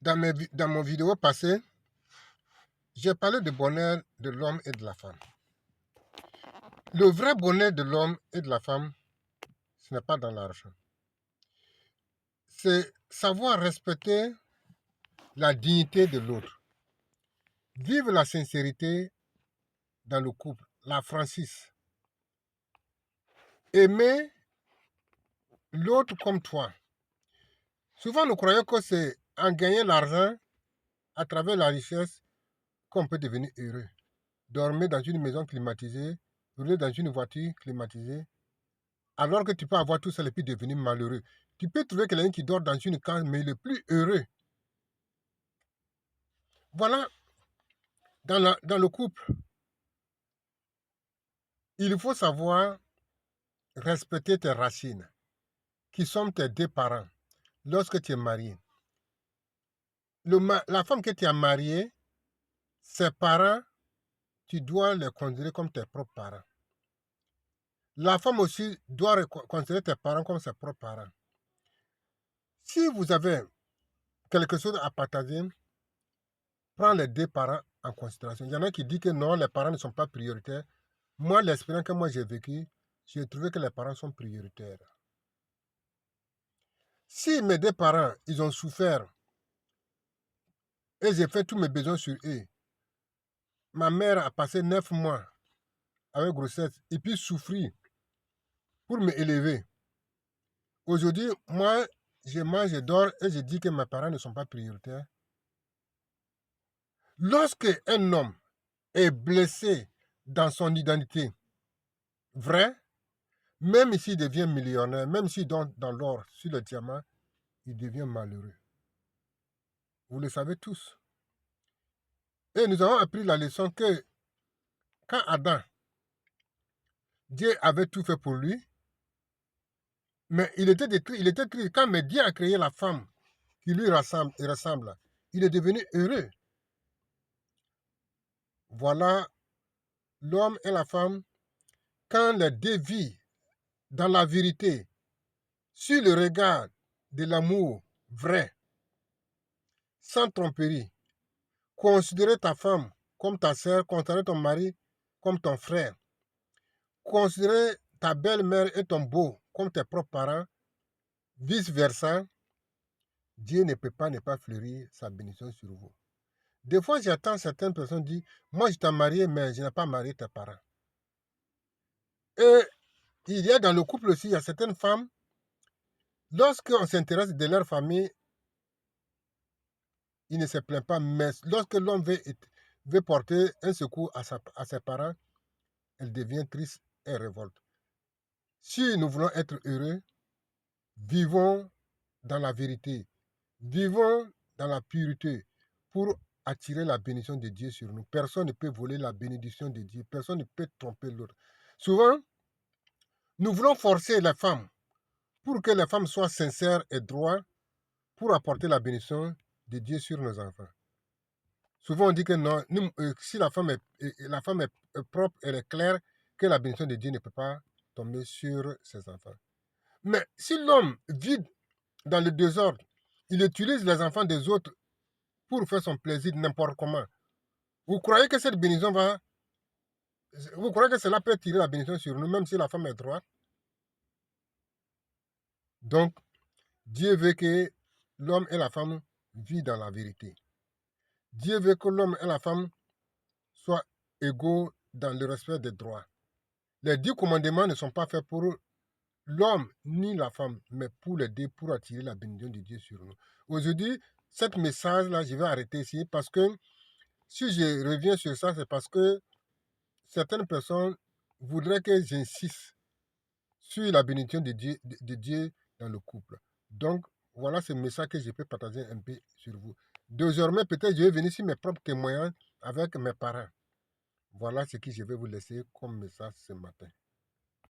Dans mon vidéo passée, j'ai parlé du bonheur de l'homme et de la femme. Le vrai bonheur de l'homme et de la femme, ce n'est pas dans l'argent. C'est savoir respecter la dignité de l'autre. Vivre la sincérité dans le couple, la franchise. Aimer l'autre comme toi. Souvent, nous croyons que c'est en gagnant l'argent, à travers la richesse, qu'on peut devenir heureux. Dormir dans une maison climatisée, rouler dans une voiture climatisée, alors que tu peux avoir tout ça et puis devenir malheureux. Tu peux trouver quelqu'un qui dort dans une case, mais il est plus heureux. Voilà, dans le couple, il faut savoir respecter tes racines, qui sont tes deux parents, lorsque tu es marié. La femme que tu as mariée, ses parents, tu dois les considérer comme tes propres parents. La femme aussi doit considérer tes parents comme ses propres parents. Si vous avez quelque chose à partager, prends les deux parents en considération. Il y en a qui disent que non, les parents ne sont pas prioritaires. Moi, l'expérience que moi j'ai vécue, j'ai trouvé que les parents sont prioritaires. Si mes deux parents, ils ont souffert et j'ai fait tous mes besoins sur eux, ma mère a passé 9 mois avec grossesse et puis souffrir pour m'élever. Aujourd'hui, moi, je mange, je dors et je dis que mes parents ne sont pas prioritaires. Lorsque un homme est blessé dans son identité vraie, même s'il devient millionnaire, même s'il donne dans l'or, sur le diamant, il devient malheureux. Vous le savez tous. Et nous avons appris la leçon que quand Adam, Dieu avait tout fait pour lui, mais il était triste. Quand Dieu a créé la femme qui lui ressemble, il est devenu heureux. Voilà, l'homme et la femme, quand les deux vivent dans la vérité, sur le regard de l'amour vrai, sans tromperie, considérer ta femme comme ta sœur, considérer ton mari comme ton frère, considérer ta belle-mère et ton beau comme tes propres parents, vice-versa, Dieu ne peut pas ne pas fleurir sa bénédiction sur vous. Des fois, j'entends certaines personnes dire, moi je t'ai marié, mais je n'ai pas marié tes parents. Et il y a dans le couple aussi, il y a certaines femmes, lorsqu'on s'intéresse de leur famille, il ne se plaint pas, mais lorsque l'homme veut porter un secours à ses parents, elle devient triste et révolte. Si nous voulons être heureux, vivons dans la vérité, vivons dans la pureté pour attirer la bénédiction de Dieu sur nous. Personne ne peut voler la bénédiction de Dieu, personne ne peut tromper l'autre. Souvent, nous voulons forcer les femmes pour que les femmes soient sincères et droites pour apporter la bénédiction de Dieu sur nos enfants. Souvent, on dit que non, si la femme est propre, elle est claire, que la bénédiction de Dieu ne peut pas tomber sur ses enfants. Mais si l'homme vit dans le désordre, il utilise les enfants des autres pour faire son plaisir n'importe comment. Vous croyez que cette bénédiction vous croyez que cela peut tirer la bénédiction sur nous, même si la femme est droite? Donc, Dieu veut que l'homme et la femme vivent dans la vérité. Dieu veut que l'homme et la femme soient égaux dans le respect des droits. Les 10 commandements ne sont pas faits pour l'homme ni la femme, mais pour les deux, pour attirer la bénédiction de Dieu sur nous. Aujourd'hui, ce message-là, je vais arrêter ici parce que si je reviens sur ça, c'est parce que certaines personnes voudraient que j'insiste sur la bénédiction de Dieu dans le couple. Donc, voilà ce message que je peux partager un peu sur vous. Désormais, peut-être je vais venir sur mes propres témoignages avec mes parents. Voilà ce que je vais vous laisser comme message ce matin.